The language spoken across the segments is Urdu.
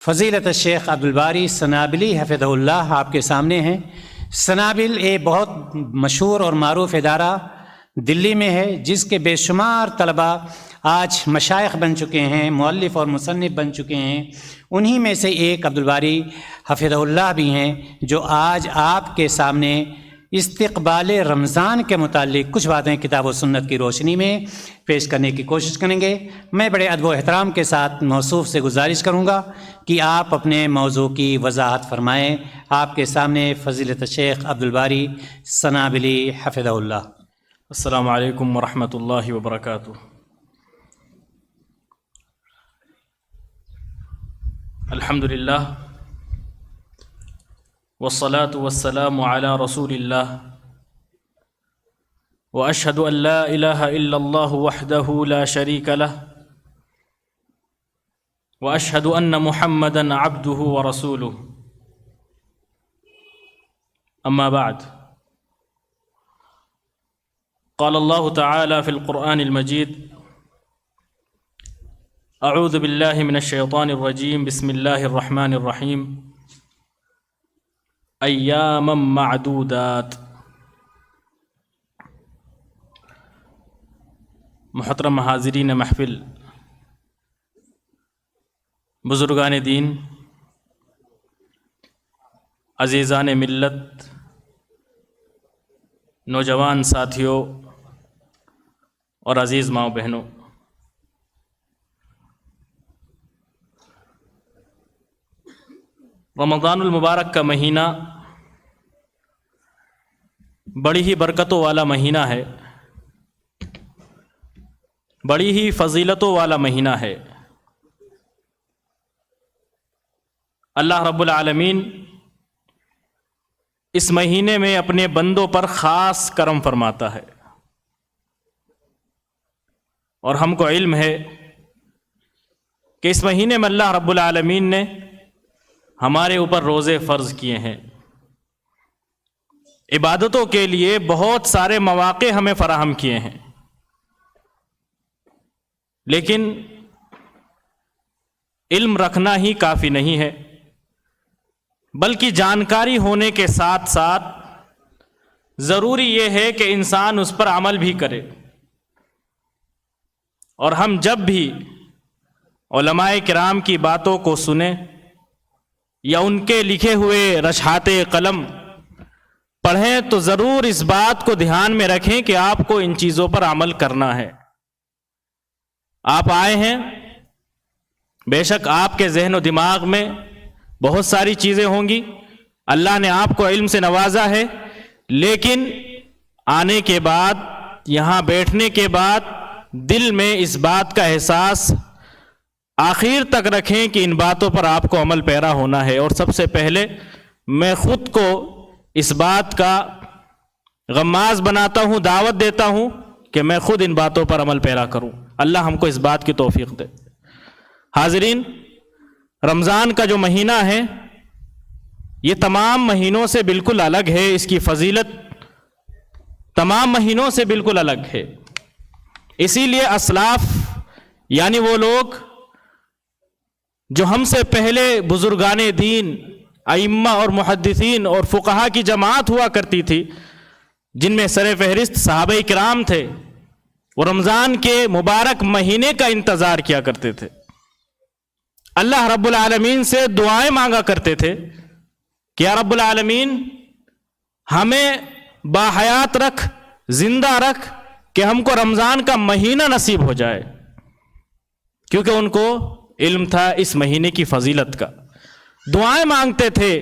فضیلت الشیخ عبدالباری سنابلی حفظہ اللہ آپ کے سامنے ہیں۔ سنابل ایک بہت مشہور اور معروف ادارہ دلی میں ہے، جس کے بے شمار طلباء آج مشائخ بن چکے ہیں، مؤلف اور مصنف بن چکے ہیں۔ انہی میں سے ایک عبدالباری حفظہ اللہ بھی ہیں، جو آج آپ کے سامنے استقبال رمضان کے متعلق کچھ باتیں کتاب و سنت کی روشنی میں پیش کرنے کی کوشش کریں گے۔ میں بڑے ادب و احترام کے ساتھ موصوف سے گزارش کروں گا کہ آپ اپنے موضوع کی وضاحت فرمائیں۔ آپ کے سامنے فضیلت الشیخ عبدالباری سنابلی حفظہ اللہ۔ السلام علیکم ورحمۃ اللہ وبرکاتہ۔ الحمد للہ والصلاة والسلام علی رسول اللہ واشہد ان لا الہ الا اللہ وحدہ لا شریک لہ واشہد ان محمدا عبدہ ورسولہ، اما بعد، قال اللہ تعالی فی القرآن المجید: اعوذ باللہ من الشیطان الرجیم، بسم اللہ الرحمن الرحیم، ایاما معدودات۔ محترم حاضرین محفل، بزرگان دین، عزیزان ملت، نوجوان ساتھیوں اور عزیز ماؤں بہنوں، رمضان المبارک کا مہینہ بڑی ہی برکتوں والا مہینہ ہے، بڑی ہی فضیلتوں والا مہینہ ہے۔ اللہ رب العالمین اس مہینے میں اپنے بندوں پر خاص کرم فرماتا ہے، اور ہم کو علم ہے کہ اس مہینے میں اللہ رب العالمین نے ہمارے اوپر روزے فرض کیے ہیں، عبادتوں کے لیے بہت سارے مواقع ہمیں فراہم کیے ہیں، لیکن علم رکھنا ہی کافی نہیں ہے، بلکہ جانکاری ہونے کے ساتھ ساتھ ضروری یہ ہے کہ انسان اس پر عمل بھی کرے۔ اور ہم جب بھی علماء کرام کی باتوں کو سنیں یا ان کے لکھے ہوئے رشحات قلم پڑھیں تو ضرور اس بات کو دھیان میں رکھیں کہ آپ کو ان چیزوں پر عمل کرنا ہے۔ آپ آئے ہیں، بے شک آپ کے ذہن و دماغ میں بہت ساری چیزیں ہوں گی، اللہ نے آپ کو علم سے نوازا ہے، لیکن آنے کے بعد، یہاں بیٹھنے کے بعد دل میں اس بات کا احساس آخر تک رکھیں کہ ان باتوں پر آپ کو عمل پیرا ہونا ہے۔ اور سب سے پہلے میں خود کو اس بات کا غماز بناتا ہوں، دعوت دیتا ہوں کہ میں خود ان باتوں پر عمل پیرا کروں۔ اللہ ہم کو اس بات کی توفیق دے۔ حاضرین، رمضان کا جو مہینہ ہے یہ تمام مہینوں سے بالکل الگ ہے، اس کی فضیلت تمام مہینوں سے بالکل الگ ہے۔ اسی لیے اسلاف یعنی وہ لوگ جو ہم سے پہلے بزرگان دین، ائمہ اور محدثین اور فقہا کی جماعت ہوا کرتی تھی، جن میں سر فہرست صحابہ کرام تھے، وہ رمضان کے مبارک مہینے کا انتظار کیا کرتے تھے، اللہ رب العالمین سے دعائیں مانگا کرتے تھے کہ یا رب العالمین ہمیں باحیات رکھ، زندہ رکھ کہ ہم کو رمضان کا مہینہ نصیب ہو جائے، کیونکہ ان کو علم تھا اس مہینے کی فضیلت کا۔ دعائیں مانگتے تھے،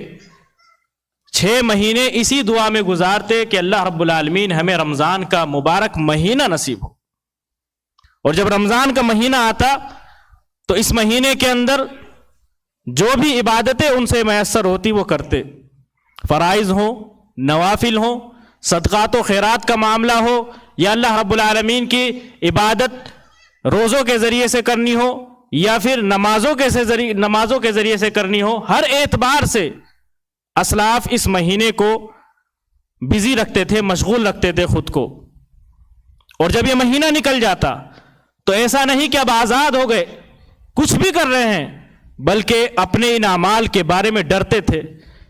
6 مہینے اسی دعا میں گزارتے کہ اللہ رب العالمین ہمیں رمضان کا مبارک مہینہ نصیب ہو۔ اور جب رمضان کا مہینہ آتا تو اس مہینے کے اندر جو بھی عبادتیں ان سے میسر ہوتی وہ کرتے، فرائض ہوں، نوافل ہوں، صدقات و خیرات کا معاملہ ہو، یا اللہ رب العالمین کی عبادت روزوں کے ذریعے سے کرنی ہو یا پھر نمازوں کے ذریعے سے کرنی ہو، ہر اعتبار سے اسلاف اس مہینے کو بزی رکھتے تھے، مشغول رکھتے تھے خود کو۔ اور جب یہ مہینہ نکل جاتا تو ایسا نہیں کہ اب آزاد ہو گئے، کچھ بھی کر رہے ہیں، بلکہ اپنے ان اعمال کے بارے میں ڈرتے تھے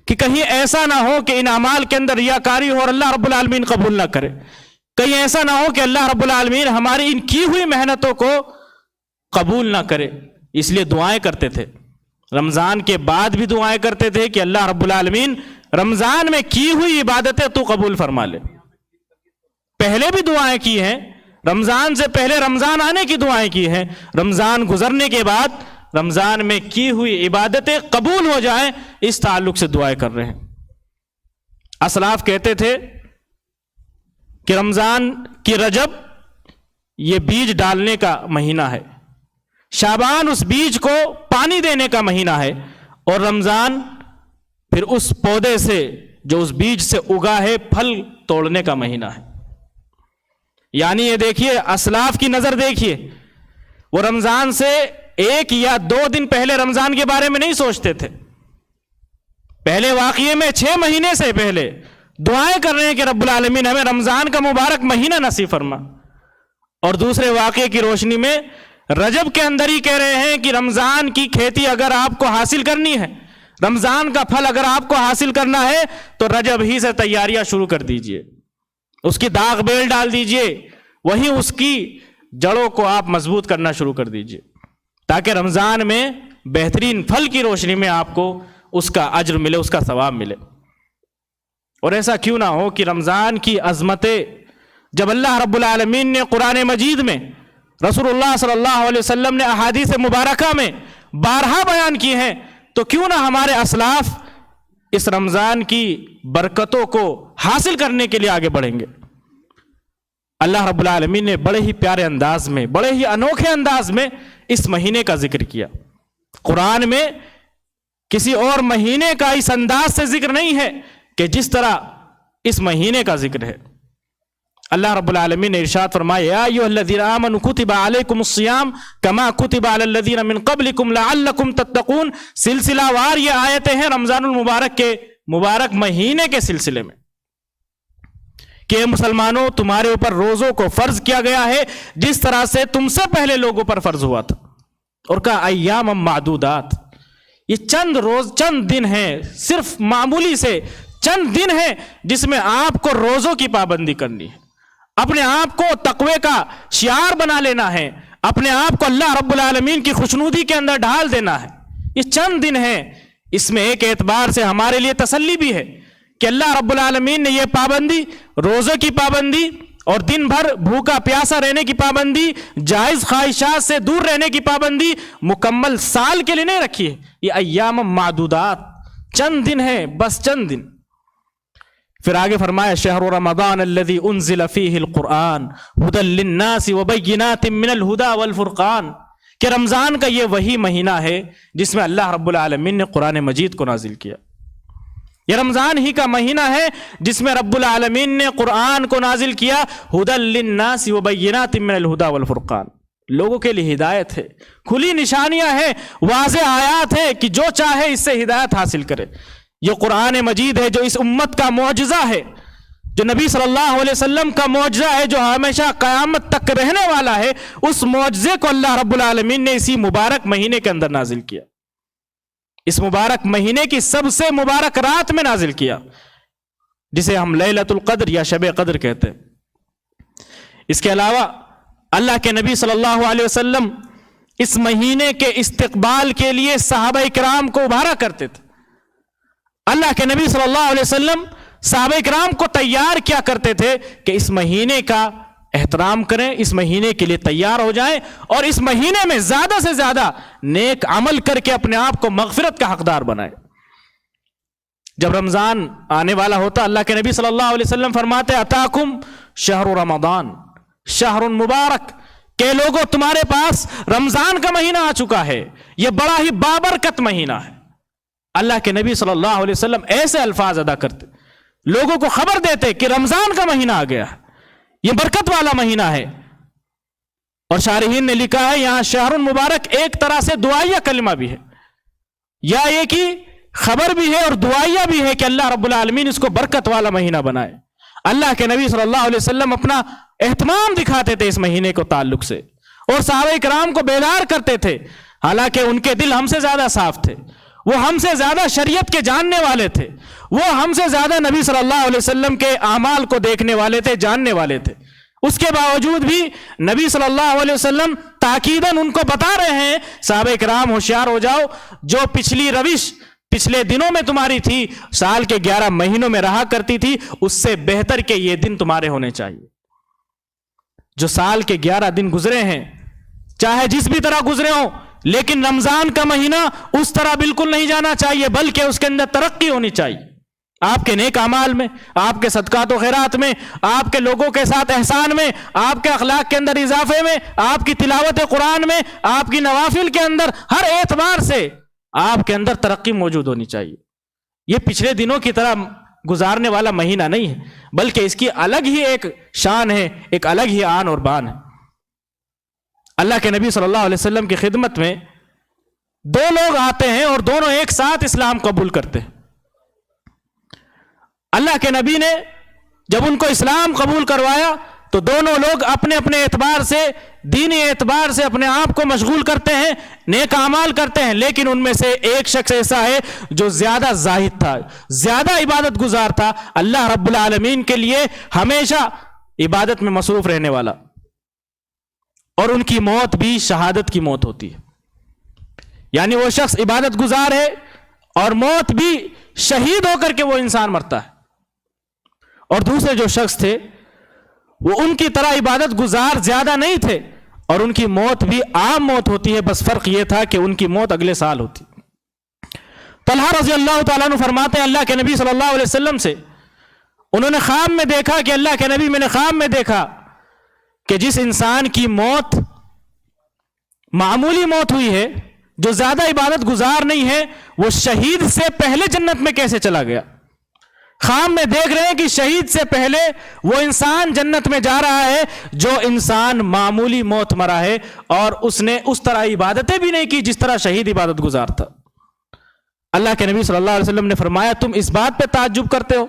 کہ کہیں ایسا نہ ہو کہ ان اعمال کے اندر ریاکاری ہو اور اللہ رب العالمین قبول نہ کرے، کہیں ایسا نہ ہو کہ اللہ رب العالمین ہماری ان کی ہوئی محنتوں کو قبول نہ کرے، اس لیے دعائیں کرتے تھے۔ رمضان کے بعد بھی دعائیں کرتے تھے کہ اللہ رب العالمین رمضان میں کی ہوئی عبادتیں تو قبول فرما لے۔ پہلے بھی دعائیں کی ہیں، رمضان سے پہلے رمضان آنے کی دعائیں کی ہیں، رمضان گزرنے کے بعد رمضان میں کی ہوئی عبادتیں قبول ہو جائیں، اس تعلق سے دعائیں کر رہے ہیں۔ اسلاف کہتے تھے کہ رمضان کی رجب یہ بیج ڈالنے کا مہینہ ہے، شعبان اس بیج کو پانی دینے کا مہینہ ہے، اور رمضان پھر اس پودے سے جو اس بیج سے اگا ہے پھل توڑنے کا مہینہ ہے۔ یعنی یہ دیکھیے، اسلاف کی نظر دیکھیے، وہ رمضان سے 1 یا 2 دن پہلے رمضان کے بارے میں نہیں سوچتے تھے، پہلے واقعے میں 6 مہینے سے پہلے دعائیں کر رہے ہیں کہ رب العالمین ہمیں رمضان کا مبارک مہینہ نصیب فرما، اور دوسرے واقعے کی روشنی میں رجب کے اندر ہی کہہ رہے ہیں کہ رمضان کی کھیتی اگر آپ کو حاصل کرنی ہے، رمضان کا پھل اگر آپ کو حاصل کرنا ہے تو رجب ہی سے تیاریاں شروع کر دیجئے، اس کی داغ بیل ڈال دیجئے، وہیں اس کی جڑوں کو آپ مضبوط کرنا شروع کر دیجئے، تاکہ رمضان میں بہترین پھل کی روشنی میں آپ کو اس کا اجر ملے، اس کا ثواب ملے۔ اور ایسا کیوں نہ ہو کہ رمضان کی عظمتیں جب اللہ رب العالمین نے قرآن مجید میں، رسول اللہ صلی اللہ علیہ وسلم نے احادیث مبارکہ میں بارہا بیان کی ہیں، تو کیوں نہ ہمارے اسلاف اس رمضان کی برکتوں کو حاصل کرنے کے لیے آگے بڑھیں گے۔ اللہ رب العالمین نے بڑے ہی پیارے انداز میں، بڑے ہی انوکھے انداز میں اس مہینے کا ذکر کیا۔ قرآن میں کسی اور مہینے کا اس انداز سے ذکر نہیں ہے کہ جس طرح اس مہینے کا ذکر ہے۔ اللہ رب العالمین نے ارشاد فرمایا، یا ایھا الذین آمنوا کتب علیکم الصیام کما کتب علی الذین من قبلکم لعلکم تتقون، سلسلہ وار یہ آیتیں ہیں رمضان المبارک کے مبارک مہینے کے سلسلے میں کہ اے مسلمانوں، تمہارے اوپر روزوں کو فرض کیا گیا ہے جس طرح سے تم سے پہلے لوگوں پر فرض ہوا تھا، اور کہا ایام معدودات، یہ چند روز، چند دن ہیں، صرف معمولی سے چند دن ہیں جس میں آپ کو روزوں کی پابندی کرنی ہے، اپنے آپ کو تقوی کا شعار بنا لینا ہے، اپنے آپ کو اللہ رب العالمین کی خوشنودی کے اندر ڈھال دینا ہے۔ یہ چند دن ہیں، اس میں ایک اعتبار سے ہمارے لیے تسلی بھی ہے کہ اللہ رب العالمین نے یہ پابندی، روزوں کی پابندی اور دن بھر بھوکا پیاسا رہنے کی پابندی، جائز خواہشات سے دور رہنے کی پابندی مکمل سال کے لیے نہیں رکھی ہے، یہ ایام معدودات، چند دن ہیں، بس چند دن۔ پھر آگے فرمایا، شہر رمضان الذی انزل فیہ القرآن ھدی للناس وبینات من الھدی والفرقان، کہ رمضان کا یہ وہی مہینہ ہے جس میں اللہ رب العالمین نے قرآن مجید کو نازل کیا۔ یہ رمضان ہی کا مہینہ ہے جس میں رب العالمین نے قرآن کو نازل کیا، ھدی للناس وبینات من الھدی والفرقان، لوگوں کے لیے ہدایت ہے، کھلی نشانیاں ہیں، واضح آیات ہے کہ جو چاہے اس سے ہدایت حاصل کرے۔ یہ قرآن مجید ہے جو اس امت کا معجزہ ہے، جو نبی صلی اللہ علیہ وسلم کا معجزہ ہے، جو ہمیشہ قیامت تک رہنے والا ہے، اس معجزے کو اللہ رب العالمین نے اسی مبارک مہینے کے اندر نازل کیا، اس مبارک مہینے کی سب سے مبارک رات میں نازل کیا، جسے ہم لیلۃ القدر یا شب قدر کہتے ہیں۔ اس کے علاوہ اللہ کے نبی صلی اللہ علیہ وسلم اس مہینے کے استقبال کے لیے صحابہ کرام کو ابھارا کرتے تھے۔ اللہ کے نبی صلی اللہ علیہ وسلم صحابہ کرام کو تیار کیا کرتے تھے کہ اس مہینے کا احترام کریں، اس مہینے کے لیے تیار ہو جائیں، اور اس مہینے میں زیادہ سے زیادہ نیک عمل کر کے اپنے آپ کو مغفرت کا حقدار بنائیں۔ جب رمضان آنے والا ہوتا، اللہ کے نبی صلی اللہ علیہ وسلم فرماتے، اتاکم شہر رمضان شہر مبارک، کہ لوگوں تمہارے پاس رمضان کا مہینہ آ چکا ہے، یہ بڑا ہی بابرکت مہینہ ہے۔ اللہ کے نبی صلی اللہ علیہ وسلم ایسے الفاظ ادا کرتے، لوگوں کو خبر دیتے کہ رمضان کا مہینہ آ گیا ہے، یہ برکت والا مہینہ ہے۔ اور شارحین نے لکھا ہے یہاں شہر مبارک ایک طرح سے دعائیہ کلمہ بھی ہے، یا ایک ہی خبر بھی ہے اور دعائیہ بھی ہے کہ اللہ رب العالمین اس کو برکت والا مہینہ بنائے۔ اللہ کے نبی صلی اللہ علیہ وسلم اپنا اہتمام دکھاتے تھے اس مہینے کو تعلق سے، اور صحابہ کرام کو بیدار کرتے تھے، حالانکہ ان کے دل ہم سے زیادہ صاف تھے، وہ ہم سے زیادہ شریعت کے جاننے والے تھے، وہ ہم سے زیادہ نبی صلی اللہ علیہ وسلم کے اعمال کو دیکھنے والے تھے، جاننے والے تھے۔ اس کے باوجود بھی نبی صلی اللہ علیہ وسلم تاکیداً ان کو بتا رہے ہیں صحابہ کرام ہوشیار ہو جاؤ، جو پچھلی روش پچھلے دنوں میں تمہاری تھی، سال کے 11 مہینوں میں رہا کرتی تھی، اس سے بہتر کہ یہ دن تمہارے ہونے چاہیے۔ جو سال کے 11 دن گزرے ہیں، چاہے جس بھی طرح گزرے ہوں، لیکن رمضان کا مہینہ اس طرح بالکل نہیں جانا چاہیے، بلکہ اس کے اندر ترقی ہونی چاہیے، آپ کے نیک اعمال میں، آپ کے صدقات و خیرات میں، آپ کے لوگوں کے ساتھ احسان میں، آپ کے اخلاق کے اندر اضافے میں، آپ کی تلاوت قرآن میں، آپ کی نوافل کے اندر، ہر اعتبار سے آپ کے اندر ترقی موجود ہونی چاہیے۔ یہ پچھلے دنوں کی طرح گزارنے والا مہینہ نہیں ہے، بلکہ اس کی الگ ہی ایک شان ہے، ایک الگ ہی آن اور بان ہے۔ اللہ کے نبی صلی اللہ علیہ وسلم کی خدمت میں 2 لوگ آتے ہیں اور دونوں ایک ساتھ اسلام قبول کرتے ہیں۔ اللہ کے نبی نے جب ان کو اسلام قبول کروایا تو دونوں لوگ اپنے اپنے اعتبار سے، دینی اعتبار سے اپنے آپ کو مشغول کرتے ہیں، نیک اعمال کرتے ہیں، لیکن ان میں سے ایک شخص ایسا ہے جو زیادہ زاہد تھا، زیادہ عبادت گزار تھا، اللہ رب العالمین کے لیے ہمیشہ عبادت میں مصروف رہنے والا، اور ان کی موت بھی شہادت کی موت ہوتی ہے۔ یعنی وہ شخص عبادت گزار ہے اور موت بھی شہید ہو کر کے وہ انسان مرتا ہے۔ اور دوسرے جو شخص تھے وہ ان کی طرح عبادت گزار زیادہ نہیں تھے اور ان کی موت بھی عام موت ہوتی ہے، بس فرق یہ تھا کہ ان کی موت اگلے سال ہوتی۔ طلحہ رضی اللہ تعالیٰ عنہ فرماتے ہیں اللہ کے نبی صلی اللہ علیہ وسلم سے انہوں نے خواب میں دیکھا کہ اللہ کے نبی، میں نے خواب میں دیکھا کہ جس انسان کی موت معمولی موت ہوئی ہے، جو زیادہ عبادت گزار نہیں ہے، وہ شہید سے پہلے جنت میں کیسے چلا گیا۔ خواب میں دیکھ رہے ہیں کہ شہید سے پہلے وہ انسان جنت میں جا رہا ہے جو انسان معمولی موت مرا ہے اور اس نے اس طرح عبادتیں بھی نہیں کی جس طرح شہید عبادت گزار تھا۔ اللہ کے نبی صلی اللہ علیہ وسلم نے فرمایا تم اس بات پہ تعجب کرتے ہو،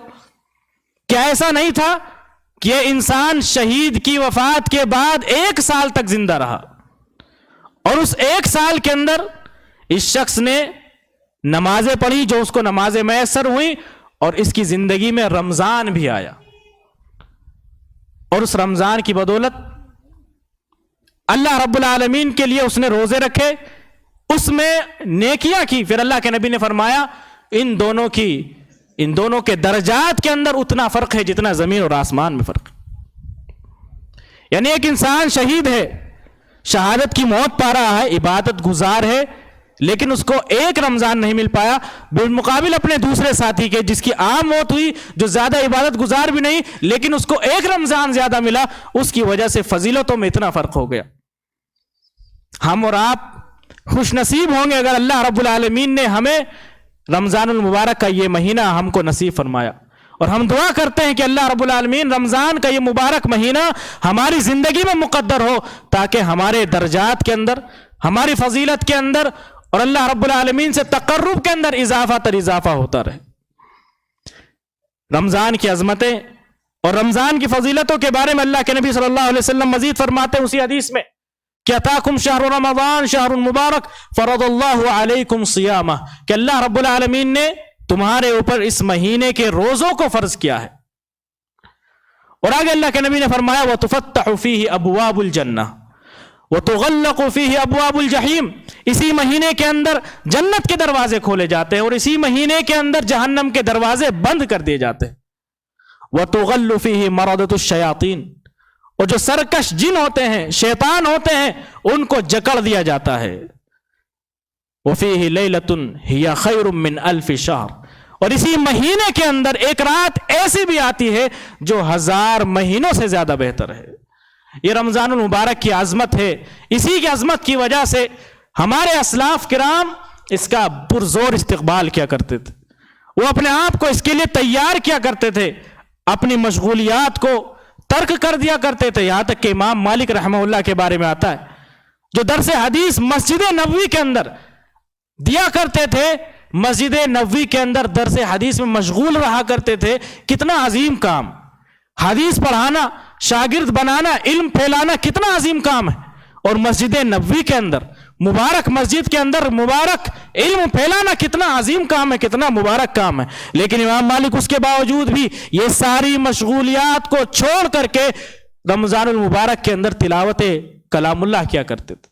کیا ایسا نہیں تھا کہ یہ انسان شہید کی وفات کے بعد 1 سال تک زندہ رہا، اور اس 1 سال کے اندر اس شخص نے نمازیں پڑھی جو اس کو نمازیں میسر ہوئی، اور اس کی زندگی میں رمضان بھی آیا، اور اس رمضان کی بدولت اللہ رب العالمین کے لیے اس نے روزے رکھے، اس میں نیکیاں کی۔ پھر اللہ کے نبی نے فرمایا ان دونوں کے درجات کے اندر اتنا فرق ہے جتنا زمین اور آسمان میں فرق ہے۔ یعنی ایک انسان شہید ہے، شہادت کی موت پا رہا ہے، عبادت گزار ہے، لیکن اس کو 1 رمضان نہیں مل پایا، بالمقابل اپنے دوسرے ساتھی کے جس کی عام موت ہوئی، جو زیادہ عبادت گزار بھی نہیں لیکن اس کو 1 رمضان زیادہ ملا، اس کی وجہ سے فضیلتوں میں اتنا فرق ہو گیا۔ ہم اور آپ خوش نصیب ہوں گے اگر اللہ رب العالمین نے ہمیں رمضان المبارک کا یہ مہینہ ہم کو نصیب فرمایا، اور ہم دعا کرتے ہیں کہ اللہ رب العالمین رمضان کا یہ مبارک مہینہ ہماری زندگی میں مقدر ہو، تاکہ ہمارے درجات کے اندر، ہماری فضیلت کے اندر اور اللہ رب العالمین سے تقرب کے اندر اضافہ تر اضافہ ہوتا رہے۔ رمضان کی عظمتیں اور رمضان کی فضیلتوں کے بارے میں اللہ کے نبی صلی اللہ علیہ وسلم مزید فرماتے ہیں اسی حدیث میں کہ اتاکم شہر رمضان شہر مبارک فرض اللہ علیکم صیامہ، کہ اللہ رب العالمین نے تمہارے اوپر اس مہینے کے روزوں کو فرض کیا ہے۔ اور آگے اللہ کے نبی نے فرمایا وَتُفَتَّحُ فِيهِ أَبْوَابُ الْجَنَّةِ وَتُغَلَّقُ فِيهِ أَبْوَابُ الْجَحِيمِ، اسی مہینے کے اندر جنت کے دروازے کھولے جاتے ہیں اور اسی مہینے کے اندر جہنم کے دروازے بند کر دیے جاتے ہیں۔ وَتُغَلُّ فِيهِ مَرَضَةُ الشَّيَاطِينِ، اور جو سرکش جن ہوتے ہیں، شیطان ہوتے ہیں، ان کو جکڑ دیا جاتا ہے۔ وَفِيهِ لَيْلَةٌ هِيَ خَيْرٌ مِّنْ أَلْفِ شَهْرٍ، اور اسی مہینے کے اندر ایک رات ایسی بھی آتی ہے جو 1000 مہینوں سے زیادہ بہتر ہے۔ یہ رمضان المبارک کی عظمت ہے، اسی کی عظمت کی وجہ سے ہمارے اسلاف کرام اس کا پرزور استقبال کیا کرتے تھے، وہ اپنے آپ کو اس کے لیے تیار کیا کرتے تھے، اپنی مشغولیات کو ترک کر دیا کرتے تھے۔ یہاں تک کہ امام مالک رحمہ اللہ کے بارے میں آتا ہے جو درس حدیث مسجد نبوی کے اندر دیا کرتے تھے، مسجد نبوی کے اندر درس حدیث میں مشغول رہا کرتے تھے۔ کتنا عظیم کام، حدیث پڑھانا، شاگرد بنانا، علم پھیلانا کتنا عظیم کام ہے، اور مسجد نبوی کے اندر مبارک مسجد کے اندر مبارک علم پھیلانا کتنا عظیم کام ہے، کتنا مبارک کام ہے، لیکن امام مالک اس کے باوجود بھی یہ ساری مشغولیات کو چھوڑ کر کے رمضان المبارک کے اندر تلاوت کلام اللہ کیا کرتے تھے،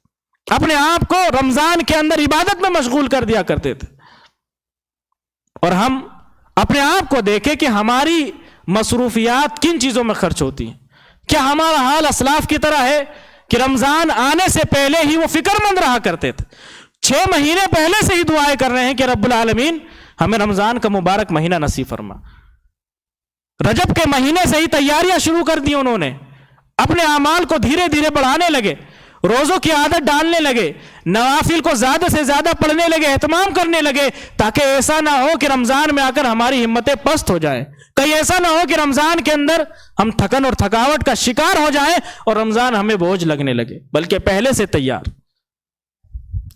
اپنے آپ کو رمضان کے اندر عبادت میں مشغول کر دیا کرتے تھے۔ اور ہم اپنے آپ کو دیکھیں کہ ہماری مصروفیات کن چیزوں میں خرچ ہوتی ہیں۔ کیا ہمارا حال اسلاف کی طرح ہے کہ رمضان آنے سے پہلے ہی وہ فکر مند رہا کرتے تھے، 6 مہینے پہلے سے ہی دعائیں کر رہے ہیں کہ رب العالمین ہمیں رمضان کا مبارک مہینہ نصیب فرما۔ رجب کے مہینے سے ہی تیاریاں شروع کر دی، انہوں نے اپنے اعمال کو دھیرے دھیرے بڑھانے لگے، روزوں کی عادت ڈالنے لگے، نوافل کو زیادہ سے زیادہ پڑھنے لگے، اہتمام کرنے لگے، تاکہ ایسا نہ ہو کہ رمضان میں آ کر ہماری ہمتیں پست ہو جائیں، کہیں ایسا نہ ہو کہ رمضان کے اندر ہم تھکن اور تھکاوٹ کا شکار ہو جائیں اور رمضان ہمیں بوجھ لگنے لگے، بلکہ پہلے سے تیار۔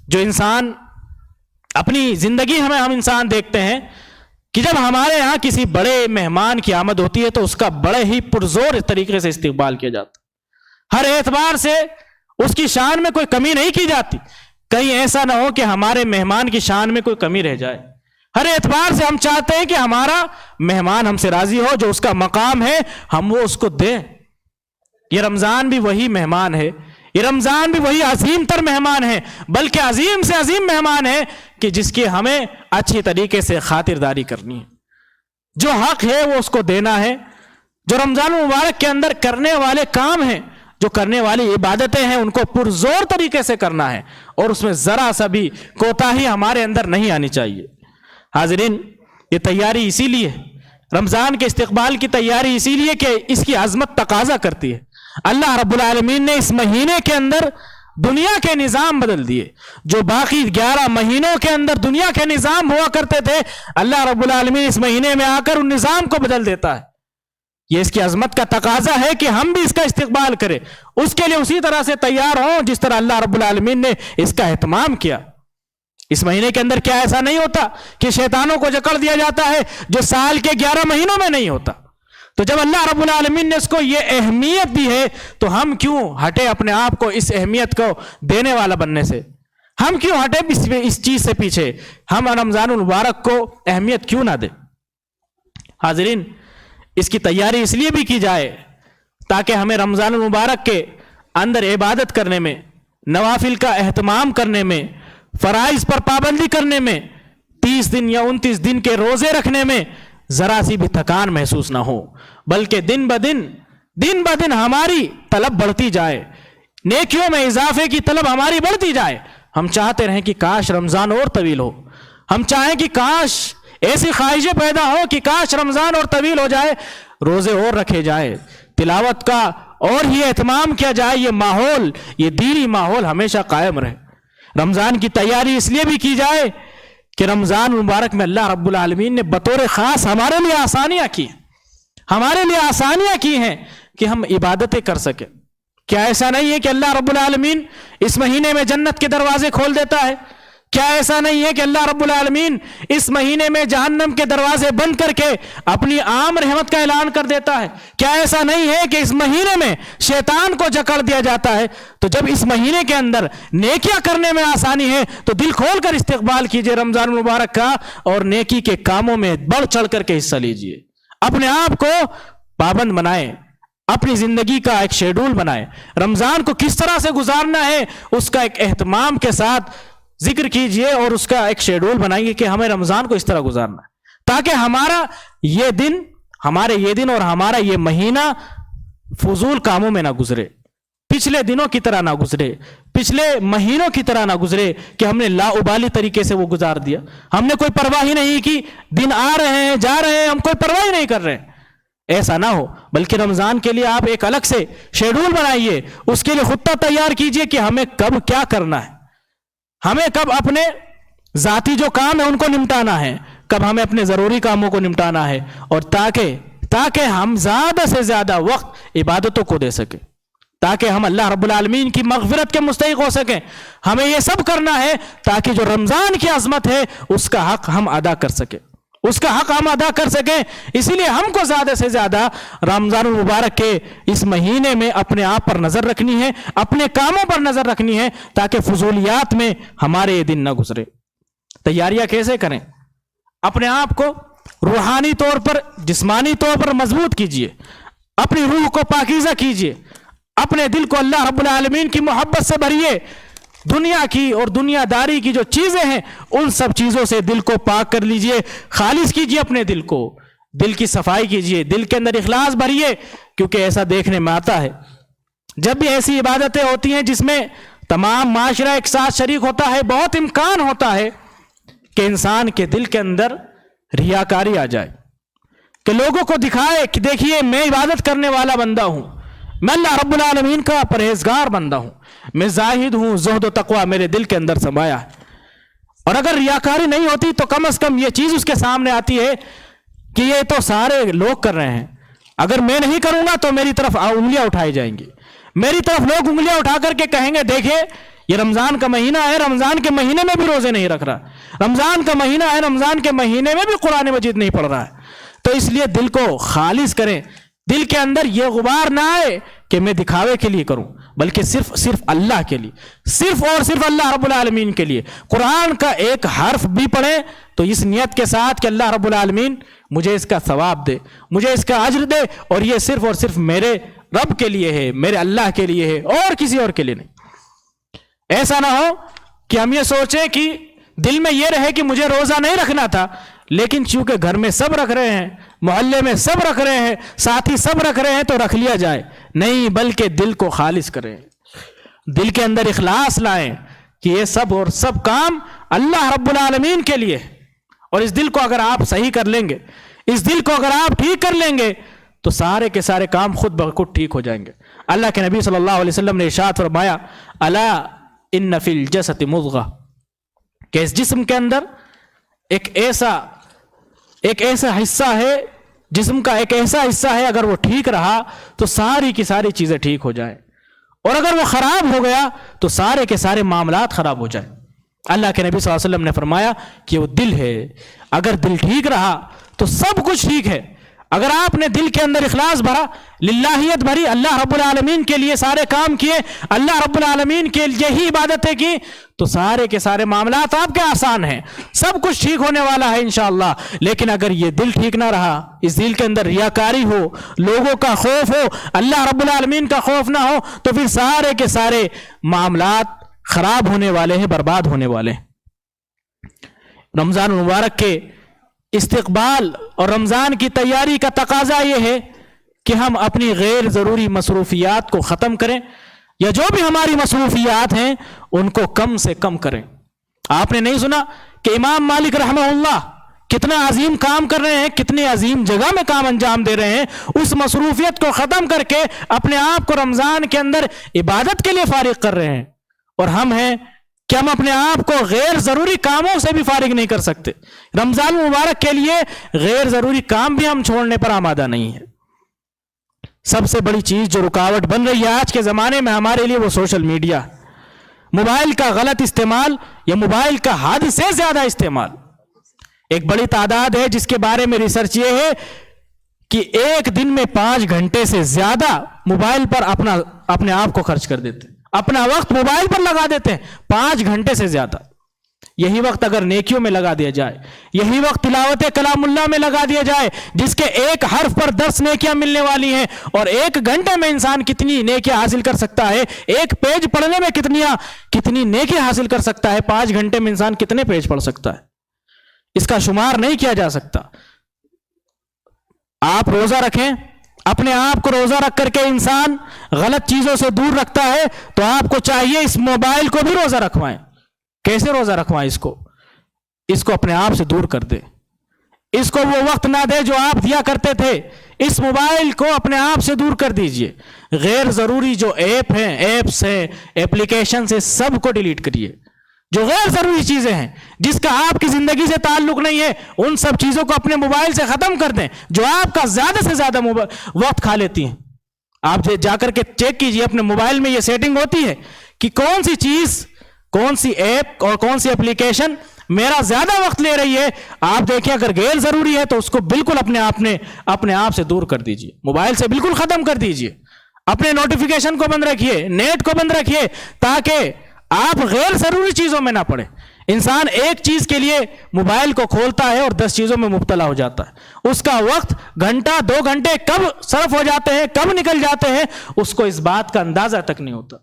جو انسان اپنی زندگی ہم انسان دیکھتے ہیں کہ جب ہمارے ہاں کسی بڑے مہمان کی آمد ہوتی ہے تو اس کا بڑے ہی پرزور طریقے سے استقبال کیا جاتا، ہر اعتبار سے اس کی شان میں کوئی کمی نہیں کی جاتی، کہیں ایسا نہ ہو کہ ہمارے مہمان کی شان میں کوئی کمی رہ جائے۔ ہر اعتبار سے ہم چاہتے ہیں کہ ہمارا مہمان ہم سے راضی ہو، جو اس کا مقام ہے ہم وہ اس کو دیں۔ یہ رمضان بھی وہی مہمان ہے، یہ رمضان بھی وہی عظیم تر مہمان ہے، بلکہ عظیم سے عظیم مہمان ہے کہ جس کی ہمیں اچھی طریقے سے خاطرداری کرنی ہے، جو حق ہے وہ اس کو دینا ہے، جو رمضان المبارک کے اندر کرنے والے کام ہیں، جو کرنے والی عبادتیں ہیں، ان کو پرزور طریقے سے کرنا ہے، اور اس میں ذرا سا بھی کوتاہی ہمارے اندر نہیں آنی چاہیے۔ حاضرین، یہ تیاری اسی لیے، رمضان کے استقبال کی تیاری اسی لیے کہ اس کی عظمت تقاضا کرتی ہے۔ اللہ رب العالمین نے اس مہینے کے اندر دنیا کے نظام بدل دیے، جو باقی 11 مہینوں کے اندر دنیا کے نظام ہوا کرتے تھے، اللہ رب العالمین اس مہینے میں آ کر ان نظام کو بدل دیتا ہے۔ یہ اس کی عظمت کا تقاضا ہے کہ ہم بھی اس کا استقبال کریں، اس کے لیے اسی طرح سے تیار ہوں جس طرح اللہ رب العالمین نے اس کا اہتمام کیا۔ اس مہینے کے اندر کیا ایسا نہیں ہوتا کہ شیطانوں کو جکڑ دیا جاتا ہے جو سال کے 11 مہینوں میں نہیں ہوتا؟ تو جب اللہ رب العالمین نے اس کو یہ اہمیت دی ہے تو ہم کیوں ہٹے اپنے آپ کو اس اہمیت کو دینے والا بننے سے؟ ہم کیوں ہٹے اس چیز سے پیچھے؟ ہم رمضان المبارک کو اہمیت کیوں نہ دیں؟ حاضرین، اس کی تیاری اس لیے بھی کی جائے تاکہ ہمیں رمضان المبارک کے اندر عبادت کرنے میں، نوافل کا اہتمام کرنے میں، فرائض پر پابندی کرنے میں، 30 دن یا 29 دن کے روزے رکھنے میں ذرا سی بھی تھکان محسوس نہ ہو، بلکہ دن بدن ہماری طلب بڑھتی جائے، نیکیوں میں اضافے کی طلب ہماری بڑھتی جائے۔ ہم چاہتے رہیں کہ کاش رمضان اور طویل ہو، ہم چاہیں کہ کاش ایسی خواہشیں پیدا ہو کہ کاش رمضان اور طویل ہو جائے، روزے اور رکھے جائے، تلاوت کا اور ہی اہتمام کیا جائے، یہ ماحول، یہ دینی ماحول ہمیشہ قائم رہے۔ رمضان کی تیاری اس لیے بھی کی جائے کہ رمضان مبارک میں اللہ رب العالمین نے بطور خاص ہمارے لیے آسانیاں کی ہیں، ہمارے لیے آسانیاں کی ہیں کہ ہم عبادتیں کر سکیں۔ کیا ایسا نہیں ہے کہ اللہ رب العالمین اس مہینے میں جنت کے دروازے کھول دیتا ہے؟ کیا ایسا نہیں ہے کہ اللہ رب العالمین اس مہینے میں جہنم کے دروازے بند کر کے اپنی عام رحمت کا اعلان کر دیتا ہے؟ کیا ایسا نہیں ہے کہ اس مہینے میں شیطان کو جکڑ دیا جاتا ہے؟ تو جب اس مہینے کے اندر نیکیاں کرنے میں آسانی ہے تو دل کھول کر استقبال کیجئے رمضان المبارک کا، اور نیکی کے کاموں میں بڑھ چڑھ کر کے حصہ لیجئے، اپنے آپ کو پابند بنائیں، اپنی زندگی کا ایک شیڈول بنائیں، رمضان کو کس طرح سے گزارنا ہے اس کا ایک اہتمام کے ساتھ ذکر کیجئے، اور اس کا ایک شیڈول بنائیے کہ ہمیں رمضان کو اس طرح گزارنا ہے، تاکہ ہمارا یہ دن اور ہمارا یہ مہینہ فضول کاموں میں نہ گزرے، پچھلے دنوں کی طرح نہ گزرے، پچھلے مہینوں کی طرح نہ گزرے کہ ہم نے لا ابالی طریقے سے وہ گزار دیا، ہم نے کوئی پرواہ ہی نہیں کی، دن آ رہے ہیں جا رہے ہیں، ہم کوئی پرواہ ہی نہیں کر رہے ہیں۔ ایسا نہ ہو، بلکہ رمضان کے لیے آپ ایک الگ سے شیڈول بنائیے، اس کے لیے خطہ تیار کیجئے کہ ہمیں کب کیا کرنا ہے، ہمیں کب اپنے ذاتی جو کام ہے ان کو نمٹانا ہے، کب ہمیں اپنے ضروری کاموں کو نمٹانا ہے، اور تاکہ ہم زیادہ سے زیادہ وقت عبادتوں کو دے سکیں، تاکہ ہم اللہ رب العالمین کی مغفرت کے مستحق ہو سکیں۔ ہمیں یہ سب کرنا ہے تاکہ جو رمضان کی عظمت ہے اس کا حق ہم ادا کر سکیں۔ اس کا حق ہم ادا کر سکیں. اسی لیے ہم کو زیادہ سے زیادہ رمضان المبارک کے اس مہینے میں اپنے آپ پر نظر رکھنی ہے, اپنے کاموں پر نظر رکھنی ہے, تاکہ فضولیات میں ہمارے یہ دن نہ گزرے. تیاریاں کیسے کریں؟ اپنے آپ کو روحانی طور پر, جسمانی طور پر مضبوط کیجئے, اپنی روح کو پاکیزہ کیجئے, اپنے دل کو اللہ رب العالمین کی محبت سے بھریے. دنیا کی اور دنیا داری کی جو چیزیں ہیں ان سب چیزوں سے دل کو پاک کر لیجئے, خالص کیجئے اپنے دل کو, دل کی صفائی کیجئے, دل کے اندر اخلاص بھریے. کیونکہ ایسا دیکھنے میں آتا ہے جب بھی ایسی عبادتیں ہوتی ہیں جس میں تمام معاشرہ ایک ساتھ شریک ہوتا ہے, بہت امکان ہوتا ہے کہ انسان کے دل کے اندر ریاکاری آ جائے, کہ لوگوں کو دکھائے کہ دیکھیے میں عبادت کرنے والا بندہ ہوں, میں اللہ رب العالمین کا پرہیزگار بندہ ہوں, میں زاہد ہوں, زہد و تقوی میرے دل کے اندر سمایا ہے. اور اگر ریاکاری نہیں ہوتی تو کم از کم یہ چیز اس کے سامنے آتی ہے کہ یہ تو سارے لوگ کر رہے ہیں, اگر میں نہیں کروں گا تو میری طرف انگلیاں اٹھائی جائیں گی, میری طرف لوگ انگلیاں اٹھا کر کے کہیں گے دیکھیں یہ رمضان کا مہینہ ہے, رمضان کے مہینے میں بھی روزے نہیں رکھ رہا, رمضان کا مہینہ ہے, رمضان کے مہینے میں بھی قرآن مجید نہیں پڑھ رہا ہے. تو اس لیے دل کو خالص کریں, دل کے اندر یہ غبار نہ آئے کہ میں دکھاوے کے لیے کروں, بلکہ صرف اللہ کے لیے, صرف اور صرف اللہ رب العالمین کے لیے. قرآن کا ایک حرف بھی پڑھیں تو اس نیت کے ساتھ کہ اللہ رب العالمین مجھے اس کا ثواب دے, مجھے اس کا اجر دے, اور یہ صرف اور صرف میرے رب کے لیے ہے, میرے اللہ کے لیے ہے, اور کسی اور کے لیے نہیں. ایسا نہ ہو کہ ہم یہ سوچیں کہ دل میں یہ رہے کہ مجھے روزہ نہیں رکھنا تھا, لیکن چونکہ گھر میں سب رکھ رہے ہیں, محلے میں سب رکھ رہے ہیں, ساتھی سب رکھ رہے ہیں تو رکھ لیا جائے. نہیں, بلکہ دل کو خالص کریں, دل کے اندر اخلاص لائیں کہ یہ سب اور سب کام اللہ رب العالمین کے لیے. اور اس دل کو اگر آپ صحیح کر لیں گے, اس دل کو اگر آپ ٹھیک کر لیں گے تو سارے کے سارے کام خود بخود ٹھیک ہو جائیں گے. اللہ کے نبی صلی اللہ علیہ وسلم نے ارشاد فرمایا, الا ان فی الجسد مضغہ, کہ اس جسم کے اندر ایک ایسا حصہ ہے, جسم کا ایک ایسا حصہ ہے, اگر وہ ٹھیک رہا تو ساری کی ساری چیزیں ٹھیک ہو جائیں, اور اگر وہ خراب ہو گیا تو سارے کے سارے معاملات خراب ہو جائیں. اللہ کے نبی صلی اللہ علیہ وسلم نے فرمایا کہ وہ دل ہے, اگر دل ٹھیک رہا تو سب کچھ ٹھیک ہے. اگر آپ نے دل کے اندر اخلاص بھرا, للہیت بھری, اللہ رب العالمین کے لیے سارے کام کیے, اللہ رب العالمین کے لیے ہی عبادتیں کی, تو سارے کے سارے معاملات آپ کے آسان ہیں, سب کچھ ٹھیک ہونے والا ہے انشاءاللہ. لیکن اگر یہ دل ٹھیک نہ رہا, اس دل کے اندر ریاکاری ہو, لوگوں کا خوف ہو, اللہ رب العالمین کا خوف نہ ہو, تو پھر سارے کے سارے معاملات خراب ہونے والے ہیں, برباد ہونے والے ہیں. رمضان المبارک کے استقبال اور رمضان کی تیاری کا تقاضا یہ ہے کہ ہم اپنی غیر ضروری مصروفیات کو ختم کریں, یا جو بھی ہماری مصروفیات ہیں ان کو کم سے کم کریں. آپ نے نہیں سنا کہ امام مالک رحمہ اللہ کتنا عظیم کام کر رہے ہیں, کتنی عظیم جگہ میں کام انجام دے رہے ہیں, اس مصروفیت کو ختم کر کے اپنے آپ کو رمضان کے اندر عبادت کے لیے فارغ کر رہے ہیں. اور ہم ہیں کہ ہم اپنے آپ کو غیر ضروری کاموں سے بھی فارغ نہیں کر سکتے. رمضان مبارک کے لیے غیر ضروری کام بھی ہم چھوڑنے پر آمادہ نہیں ہے. سب سے بڑی چیز جو رکاوٹ بن رہی ہے آج کے زمانے میں ہمارے لیے وہ سوشل میڈیا, موبائل کا غلط استعمال یا موبائل کا حد سے زیادہ استعمال. ایک بڑی تعداد ہے جس کے بارے میں ریسرچ یہ ہے کہ ایک دن میں 5 گھنٹے سے زیادہ موبائل پر اپنے آپ کو خرچ کر دیتے ہیں, اپنا وقت موبائل پر لگا دیتے ہیں 5 گھنٹے سے زیادہ. یہی وقت اگر نیکیوں میں لگا دیا جائے, یہی وقت تلاوت کلام اللہ میں لگا دیا جائے, جس کے ایک حرف پر 10 نیکیاں ملنے والی ہیں, اور 1 گھنٹے میں انسان کتنی نیکیاں حاصل کر سکتا ہے, ایک پیج پڑھنے میں کتنی نیکیاں حاصل کر سکتا ہے, 5 گھنٹے میں انسان کتنے پیج پڑھ سکتا ہے, اس کا شمار نہیں کیا جا سکتا. آپ روزہ رکھیں, اپنے آپ کو روزہ رکھ کر کے انسان غلط چیزوں سے دور رکھتا ہے, تو آپ کو چاہیے اس موبائل کو بھی روزہ رکھوائیں. کیسے روزہ رکھوائیں؟ اس کو اپنے آپ سے دور کر دے, اس کو وہ وقت نہ دے جو آپ دیا کرتے تھے. اس موبائل کو اپنے آپ سے دور کر دیجئے. غیر ضروری جو ایپس ہیں, اپلیکیشن سے سب کو ڈیلیٹ کریے. جو غیر ضروری چیزیں ہیں, جس کا آپ کی زندگی سے تعلق نہیں ہے, ان سب چیزوں کو اپنے موبائل سے ختم کر دیں جو آپ کا زیادہ سے زیادہ وقت کھا لیتی ہیں. آپ جا کر کے چیک کیجئے, اپنے موبائل میں یہ سیٹنگ ہوتی ہے کہ کون سی چیز کون سی ایپ اور کون سی اپلیکیشن میرا زیادہ وقت لے رہی ہے، آپ دیکھیں اگر غیر ضروری ہے تو اس کو بالکل اپنے آپ سے دور کر دیجئے، موبائل سے بالکل ختم کر دیجئے، اپنے نوٹیفیکیشن کو بند رکھیے، نیٹ کو بند رکھیے، تاکہ آپ غیر ضروری چیزوں میں نہ پڑیں۔ انسان ایک چیز کے لیے موبائل کو کھولتا ہے اور 10 چیزوں میں مبتلا ہو جاتا ہے، اس کا وقت گھنٹہ 2 گھنٹے کب صرف ہو جاتے ہیں، کب نکل جاتے ہیں، اس کو اس بات کا اندازہ تک نہیں ہوتا۔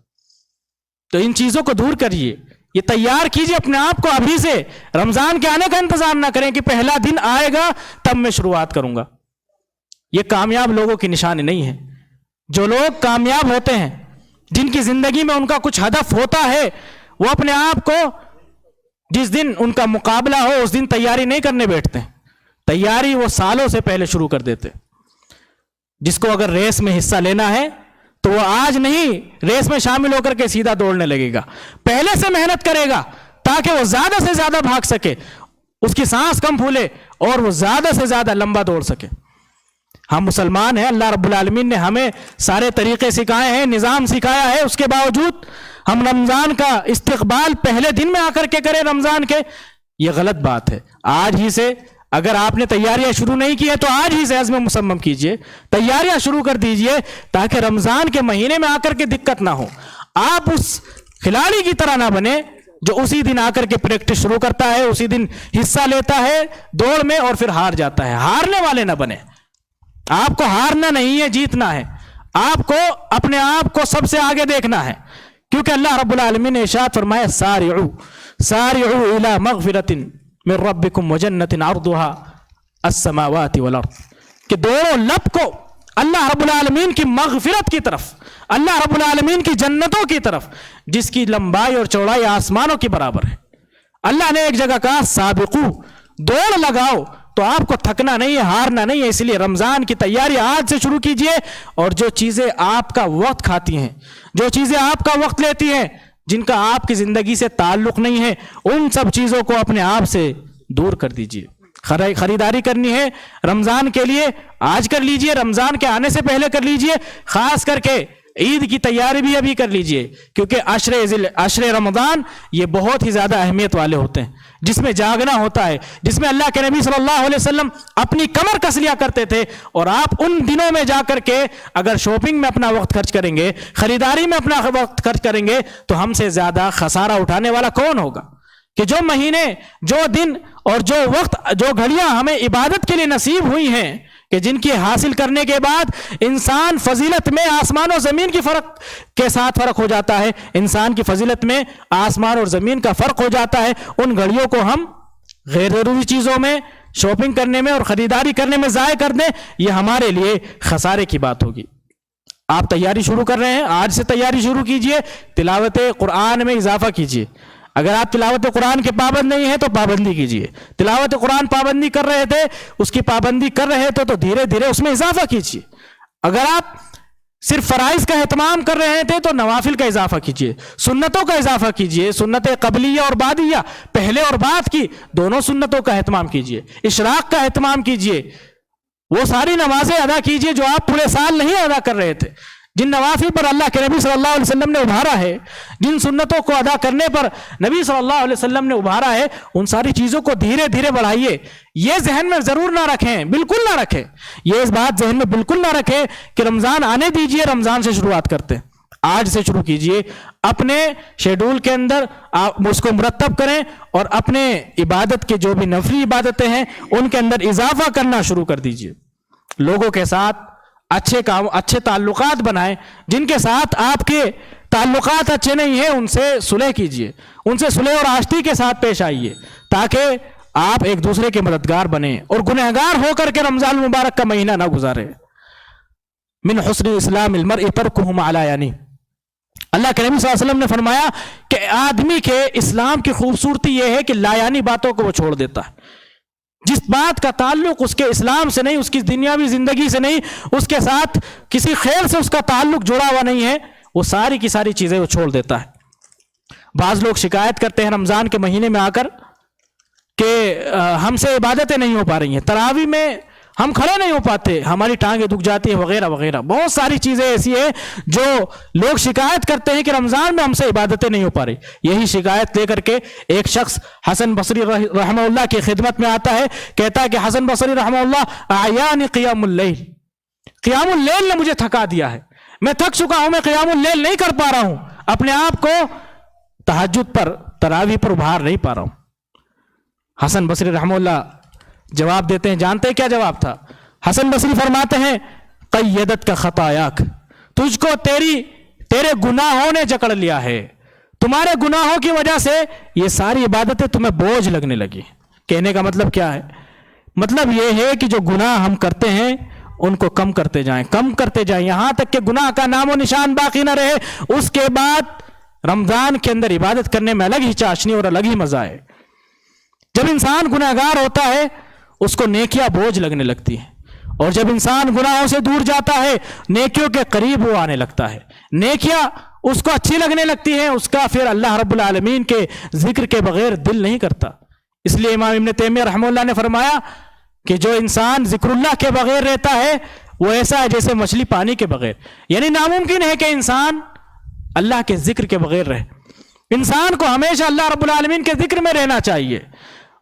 تو ان چیزوں کو دور کریے، یہ تیار کیجئے اپنے آپ کو ابھی سے، رمضان کے آنے کا انتظار نہ کریں کہ پہلا دن آئے گا تب میں شروعات کروں گا۔ یہ کامیاب لوگوں کی نشانی نہیں ہے۔ جو لوگ کامیاب ہوتے ہیں، جن کی زندگی میں ان کا کچھ ہدف ہوتا ہے، وہ اپنے آپ کو جس دن ان کا مقابلہ ہو اس دن تیاری نہیں کرنے بیٹھتے ہیں، تیاری وہ سالوں سے پہلے شروع کر دیتے۔ جس کو اگر ریس میں حصہ لینا ہے تو وہ آج نہیں ریس میں شامل ہو کر کے سیدھا دوڑنے لگے گا، پہلے سے محنت کرے گا تاکہ وہ زیادہ سے زیادہ بھاگ سکے، اس کی سانس کم پھولے اور وہ زیادہ سے زیادہ لمبا دوڑ سکے۔ ہم مسلمان ہیں، اللہ رب العالمین نے ہمیں سارے طریقے سکھائے ہیں، نظام سکھایا ہے، اس کے باوجود ہم رمضان کا استقبال پہلے دن میں آ کر کے کریں رمضان کے، یہ غلط بات ہے۔ آج ہی سے اگر آپ نے تیاریاں شروع نہیں کی ہے تو آج ہی سے عزم مصمم کیجئے، تیاریاں شروع کر دیجئے تاکہ رمضان کے مہینے میں آ کر کے دقت نہ ہو۔ آپ اس کھلاڑی کی طرح نہ بنے جو اسی دن آ کر کے پریکٹس شروع کرتا ہے، اسی دن حصہ لیتا ہے دوڑ میں اور پھر ہار جاتا ہے۔ ہارنے والے نہ بنے۔ آپ کو ہارنا نہیں ہے، جیتنا ہے۔ آپ کو اپنے آپ کو سب سے آگے دیکھنا ہے، کیونکہ اللہ رب العالمین نے ارشاد فرمایا سارعوا سارعوا الی مغفرۃ من ربکم وجنۃ عرضها السماوات والارض، کہ دوڑو لب کو اللہ رب العالمین کی مغفرت کی طرف، اللہ رب العالمین کی جنتوں کی طرف جس کی لمبائی اور چوڑائی آسمانوں کی برابر ہے۔ اللہ نے ایک جگہ کہا سابقو، دوڑ لگاؤ، تو آپ کو تھکنا نہیں ہے، ہارنا نہیں ہے۔ اس لیے رمضان کی تیاری آج سے شروع کیجئے، اور جو چیزیں آپ کا وقت کھاتی ہیں، جو چیزیں آپ کا وقت لیتی ہیں، جن کا آپ کی زندگی سے تعلق نہیں ہے، ان سب چیزوں کو اپنے آپ سے دور کر دیجئے۔ خریداری کرنی ہے رمضان کے لیے آج کر لیجئے، رمضان کے آنے سے پہلے کر لیجئے، خاص کر کے عید کی تیاری بھی ابھی کر لیجئے، کیونکہ عشر رمضان یہ بہت ہی زیادہ اہمیت والے ہوتے ہیں، جس میں جاگنا ہوتا ہے، جس میں اللہ کے نبی صلی اللہ علیہ وسلم اپنی کمر کس لیا کرتے تھے، اور آپ ان دنوں میں جا کر کے اگر شاپنگ میں اپنا وقت خرچ کریں گے، خریداری میں اپنا وقت خرچ کریں گے، تو ہم سے زیادہ خسارہ اٹھانے والا کون ہوگا؟ کہ جو مہینے، جو دن اور جو وقت، جو گھڑیاں ہمیں عبادت کے لیے نصیب ہوئی ہیں، کہ جن کی حاصل کرنے کے بعد انسان فضیلت میں آسمان و زمین کی فرق کے ساتھ فرق ہو جاتا ہے، انسان کی فضیلت میں آسمان اور زمین کا فرق ہو جاتا ہے، ان گھڑیوں کو ہم غیر ضروری چیزوں میں، شاپنگ کرنے میں اور خریداری کرنے میں ضائع کر دیں، یہ ہمارے لیے خسارے کی بات ہوگی۔ آپ تیاری شروع کر رہے ہیں، آج سے تیاری شروع کیجئے، تلاوت قرآن میں اضافہ کیجئے۔ اگر آپ تلاوت قرآن کے پابند نہیں ہیں تو پابندی کیجئے، تلاوت قرآن پابندی کر رہے تھے، اس کی پابندی کر رہے تھے تو دھیرے دھیرے اس میں اضافہ کیجئے۔ اگر آپ صرف فرائض کا اہتمام کر رہے تھے تو نوافل کا اضافہ کیجئے، سنتوں کا اضافہ کیجئے، سنت قبلیہ اور بعدیہ، پہلے اور بعد کی دونوں سنتوں کا اہتمام کیجئے، اشراق کا اہتمام کیجئے، وہ ساری نمازیں ادا کیجئے جو آپ پورے سال نہیں ادا کر رہے تھے، جن نوافل پر اللہ کے نبی صلی اللہ علیہ وسلم نے ابھارا ہے، جن سنتوں کو ادا کرنے پر نبی صلی اللہ علیہ وسلم نے ابھارا ہے، ان ساری چیزوں کو دھیرے دھیرے بڑھائیے۔ یہ ذہن میں ضرور نہ رکھیں، بالکل نہ رکھیں، یہ اس بات ذہن میں بالکل نہ رکھیں کہ رمضان آنے دیجئے، رمضان سے شروعات کرتے ہیں۔ آج سے شروع کیجئے، اپنے شیڈول کے اندر آپ اس کو مرتب کریں، اور اپنے عبادت کے جو بھی نفلی عبادتیں ہیں ان کے اندر اضافہ کرنا شروع کر دیجئے۔ لوگوں کے ساتھ اچھے کام، اچھے تعلقات بنائیں، جن کے ساتھ آپ کے تعلقات اچھے نہیں ہیں ان سے صلح کیجئے، ان سے صلح اور آشتی کے ساتھ پیش آئیے، تاکہ آپ ایک دوسرے کے مددگار بنیں اور گنہگار ہو کر کے رمضان المبارک کا مہینہ نہ گزارے۔ من حسن اسلام المرء ترکہ ما لا یعنی، اللہ کے نبی صلی اللہ علیہ وسلم نے فرمایا کہ آدمی کے اسلام کی خوبصورتی یہ ہے کہ لا یعنی باتوں کو وہ چھوڑ دیتا ہے، جس بات کا تعلق اس کے اسلام سے نہیں، اس کی دنیاوی زندگی سے نہیں، اس کے ساتھ کسی خیر سے اس کا تعلق جڑا ہوا نہیں ہے، وہ ساری کی ساری چیزیں وہ چھوڑ دیتا ہے۔ بعض لوگ شکایت کرتے ہیں رمضان کے مہینے میں آ کر کہ ہم سے عبادتیں نہیں ہو پا رہی ہیں، تراویح میں ہم کھڑے نہیں ہو پاتے, ہماری ٹانگیں دکھ جاتی ہیں وغیرہ وغیرہ. بہت ساری چیزیں ایسی ہیں جو لوگ شکایت کرتے ہیں کہ رمضان میں ہم سے عبادتیں نہیں ہو پا رہی. یہی شکایت لے کر کے ایک شخص حسن بصری رحمہ اللہ کی خدمت میں آتا ہے, کہتا ہے کہ حسن بصری رحمہ اللہ اعیان قیام اللیل, قیام اللیل نے مجھے تھکا دیا ہے, میں تھک چکا ہوں, میں قیام اللیل نہیں کر پا رہا ہوں, اپنے آپ کو تہجد پر تراویح پر ابھار نہیں پا رہا ہوں. حسن بصری رحمہ اللہ جواب دیتے ہیں, جانتے ہیں کیا جواب تھا؟ حسن بصری فرماتے ہیں قیدت کا خطایاک, تجھ کو تیرے گناہوں نے جکڑ لیا ہے, تمہارے گناہوں کی وجہ سے یہ ساری عبادتیں تمہیں بوجھ لگنے لگی. کہنے کا مطلب کیا ہے؟ مطلب یہ ہے کہ جو گناہ ہم کرتے ہیں ان کو کم کرتے جائیں, یہاں تک کہ گناہ کا نام و نشان باقی نہ رہے. اس کے بعد رمضان کے اندر عبادت کرنے میں الگ ہی چاشنی اور الگ ہی مزہ ہے. جب انسان گناہگار ہوتا ہے اس کو نیکیاں بوجھ لگنے لگتی ہیں, اور جب انسان گناہوں سے دور جاتا ہے نیکیوں کے قریب وہ آنے لگتا ہے, نیکیاں اس کو اچھی لگنے لگتی ہیں, اس کا پھر اللہ رب العالمین کے ذکر کے بغیر دل نہیں کرتا. اس لیے امام ابن تیمیہ رحمہ اللہ نے فرمایا کہ جو انسان ذکر اللہ کے بغیر رہتا ہے وہ ایسا ہے جیسے مچھلی پانی کے بغیر, یعنی ناممکن ہے کہ انسان اللہ کے ذکر کے بغیر رہے. انسان کو ہمیشہ اللہ رب العالمین کے ذکر میں رہنا چاہیے.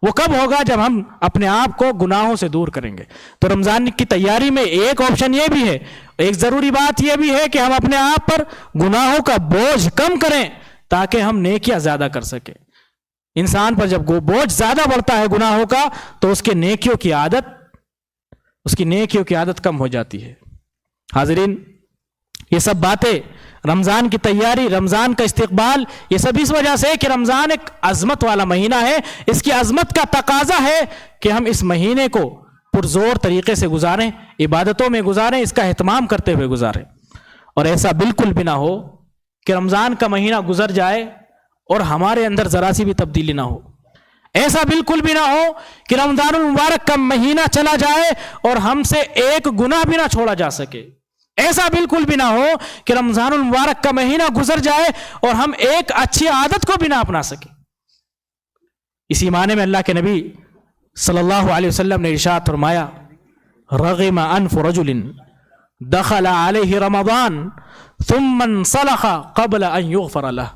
وہ کب ہوگا؟ جب ہم اپنے آپ کو گناہوں سے دور کریں گے. تو رمضان کی تیاری میں ایک آپشن یہ بھی ہے, ایک ضروری بات یہ بھی ہے کہ ہم اپنے آپ پر گناہوں کا بوجھ کم کریں تاکہ ہم نیکیاں زیادہ کر سکیں. انسان پر جب بوجھ زیادہ بڑھتا ہے گناہوں کا تو اس کی نیکیوں کی عادت کم ہو جاتی ہے. حاضرین, یہ سب باتیں, رمضان کی تیاری, رمضان کا استقبال, یہ سب اس وجہ سے کہ رمضان ایک عظمت والا مہینہ ہے. اس کی عظمت کا تقاضا ہے کہ ہم اس مہینے کو پرزور طریقے سے گزاریں, عبادتوں میں گزاریں, اس کا اہتمام کرتے ہوئے گزاریں. اور ایسا بالکل بھی نہ ہو کہ رمضان کا مہینہ گزر جائے اور ہمارے اندر ذرا سی بھی تبدیلی نہ ہو. ایسا بالکل بھی نہ ہو کہ رمضان المبارک کا مہینہ چلا جائے اور ہم سے ایک گناہ بھی نہ چھوڑا جا سکے. ایسا بالکل بھی نہ ہو کہ رمضان المبارک کا مہینہ گزر جائے اور ہم ایک اچھی عادت کو بھی نہ اپنا سکیں. اسی معنی میں اللہ کے نبی صلی اللہ علیہ وسلم نے ارشاد فرمایا رغم انف رجل دخل علیہ رمضان ثم انسلخ قبل ان یغفر له.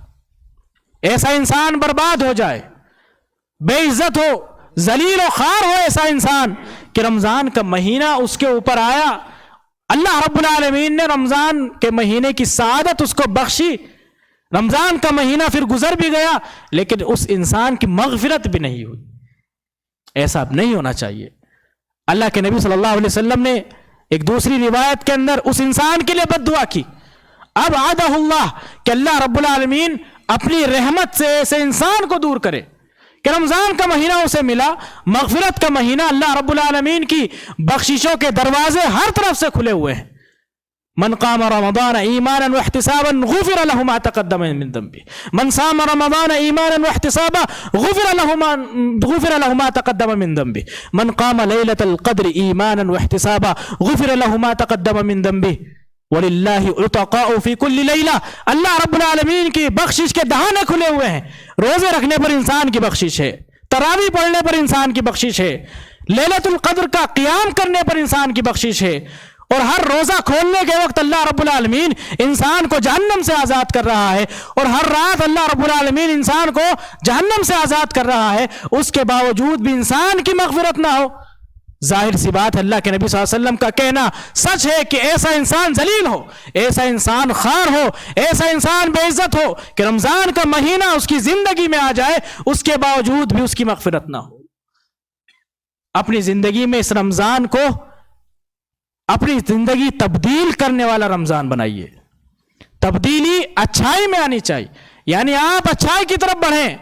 ایسا انسان برباد ہو جائے, بے عزت ہو, ذلیل و خوار ہو ایسا انسان کہ رمضان کا مہینہ اس کے اوپر آیا, اللہ رب العالمین نے رمضان کے مہینے کی سعادت اس کو بخشی, رمضان کا مہینہ پھر گزر بھی گیا لیکن اس انسان کی مغفرت بھی نہیں ہوئی. ایسا اب نہیں ہونا چاہیے. اللہ کے نبی صلی اللہ علیہ وسلم نے ایک دوسری روایت کے اندر اس انسان کے لیے بد دعا کی, اب عادہ اللہ, کہ اللہ رب العالمین اپنی رحمت سے ایسے انسان کو دور کرے کہ رمضان کا مہینہ اسے ملا, مغفرت کا مہینہ, اللہ رب العالمین کی بخششوں کے دروازے ہر طرف سے کھلے ہوئے ہیں. من قام رمضان ایمانا واحتسابا غفر له ما تقدم من ذنبه, من صام رمضان ایمانا واحتسابا غفر له ما تقدم من ذنبه, من قام ليلة القدر ایمانا واحتسابا غفر له ما تقدم من ذنبه وَلِلَّهِ عُتَقَاءُ فِي كُلِّ لَيْلَةٍ. اللہ رب العالمین کی بخشش کے دہانے کھلے ہوئے ہیں. روزے رکھنے پر انسان کی بخشش ہے, تراویح پڑھنے پر انسان کی بخشش ہے, لیلۃ القدر کا قیام کرنے پر انسان کی بخشش ہے, اور ہر روزہ کھولنے کے وقت اللہ رب العالمین انسان کو جہنم سے آزاد کر رہا ہے, اور ہر رات اللہ رب العالمین انسان کو جہنم سے آزاد کر رہا ہے. اس کے باوجود بھی انسان کی مغفرت نہ ہو. ظاہر سی بات ہے, اللہ کے نبی صلی اللہ علیہ وسلم کا کہنا سچ ہے کہ ایسا انسان ذلیل ہو, ایسا انسان خوار ہو, ایسا انسان بے عزت ہو کہ رمضان کا مہینہ اس کی زندگی میں آ جائے, اس کے باوجود بھی اس کی مغفرت نہ ہو. اپنی زندگی میں اس رمضان کو اپنی زندگی تبدیل کرنے والا رمضان بنائیے. تبدیلی اچھائی میں آنی چاہیے, یعنی آپ اچھائی کی طرف بڑھیں.